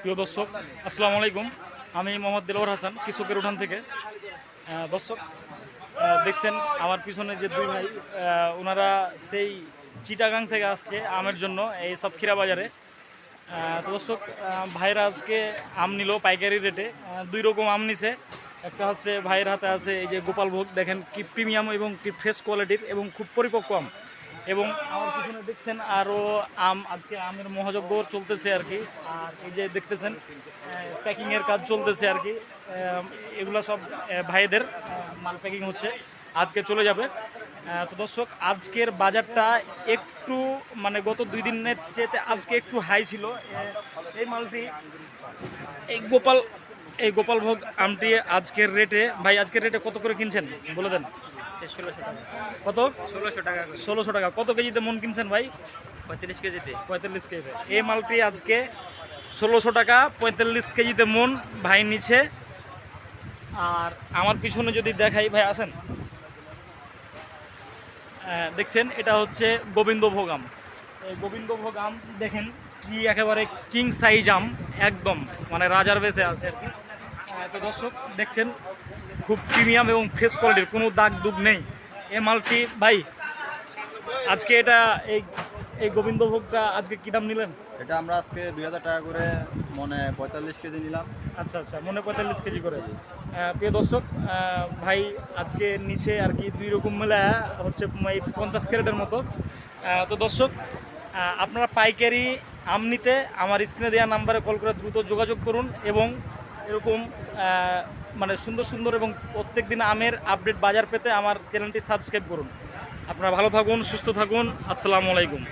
প্রিয় দর্শক, আসসালামু আলাইকুম। আমি মোহাম্মদ দেলোয়ার হাসান, কৃষকের উঠান থেকে। দর্শক, দেখছেন আমার পিছনে যে দুই ভাই, ওনারা সেই চিটাগাং থেকে আসছে আমের জন্য এই সাতক্ষীরা বাজারে। তো দর্শক, ভাইরা আজকে আম নিল পাইকারি রেটে। দুই রকম আম নিছে। একটা হচ্ছে ভাইয়ের হাতে আছে এই যে গোপালভোগ, দেখেন কি প্রিমিয়াম এবং কি ফ্রেশ কোয়ালিটির এবং খুব পরিপক্ক আম। এবং আমার পিছনে দেখছেন আরও আম, আজকে আমের মহাযজ্ঞ চলতেছে আর কি। আর এই যে দেখতেছেন প্যাকিংয়ের কাজ চলতেছে আর কি। এগুলো সব ভাইদের মাল প্যাকিং হচ্ছে, আজকে চলে যাবে। তো দর্শক, আজকের বাজারটা একটু মানে গত 2 দিনের চেয়ে আজকে একটু হাই ছিল। এই মালটি এই গোপালভোগ আমটি আজকের রেটে, ভাই আজকের রেটে কত করে কিনছেন বলে দেন। 1600 টাকা। কত? 1600 টাকা। 1600 টাকা। কত কেজিতে মন কিনছেন ভাই? 35 কেজিতে। 45 কেজিতে এই মালটি আজকে 1600 টাকা 45 কেজিতে মন ভাই নিচ্ছে। আর আমার পিছনে যদি দেখাই, ভাই আসেন, দেখছেন এটা হচ্ছে গোবিন্দভোগ আম। এই গোবিন্দভোগ আম দেখেন কি একেবারে কিং সাইজ আম, একদম মানে রাজার বেশে আছে আর কি। তো দর্শক দেখছেন খুব প্রিমিয়াম এবং ফ্রেশ কোয়ালিটির, কোনো দাগ দুগ নেই এই মালটি। ভাই আজকে এটা এই এই গোবিন্দভোগটা আজকে কী দাম নিলেন? এটা আমরা আজকে 2000 টাকা করে মনে 45 কেজি নিলাম। আচ্ছা আচ্ছা, মনে 45 কেজি করে। প্রিয় দর্শক, ভাই আজকে নিচে আর কি দুই রকম মেলা হচ্ছে এই 50 ক্যারেটের মতো। তো দর্শক, আপনারা পাইকারি আম নিতে আমার স্ক্রিনে দেওয়া নাম্বারে কল করে দ্রুত যোগাযোগ করুন এবং এরকম মানে সুন্দর সুন্দর এবং প্রত্যেক দিন আমের আপডেট বাজার পেতে আমার চ্যানেলটি সাবস্ক্রাইব করুন। আপনারা ভালো থাকুন, সুস্থ থাকুন। আসসালামু আলাইকুম।